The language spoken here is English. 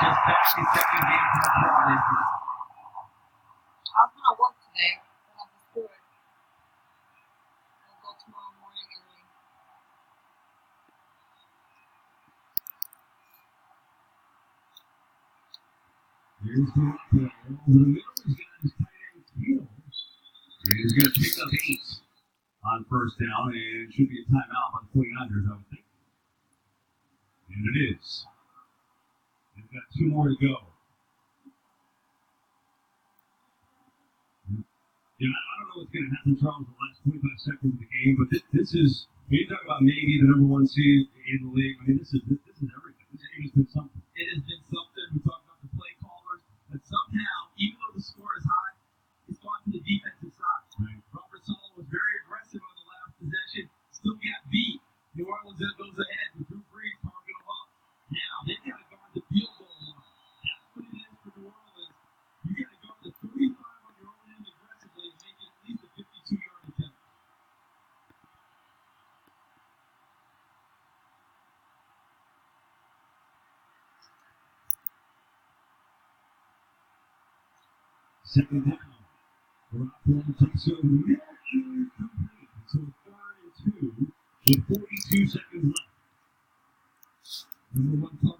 just back his second game for the Trailblazers. I was gonna work today, but I'll just do it. I'll go tomorrow morning early. Here's the over the middle. He's got his tight end heel. He's going to pick up 8 on first down, and should be a timeout on the 49ers, I would think. And it is. They've got 2 more to go. Yeah, I don't know what's going to happen, Charles, in the last 25 seconds of the game, but this is, when you talk about maybe the number 1 seed in the league, I mean, this is everything. This game has been something. It has been something. We talked about the play callers, but somehow, even though the score is high, it's gone to the defensive side. Right. Robert Saleh was very aggressive on the last possession, still got beat. New Orleans goes ahead with Drew Brees targeting them up. Now, they've got to guard the field goal line. That's what it is for New Orleans. You got to guard the 35 on your own end aggressively and make it at least a 52-yard attempt. Second down. Garoppolo takes over the middle and complete. So 3rd and 2 with 42 seconds left. Number 1 call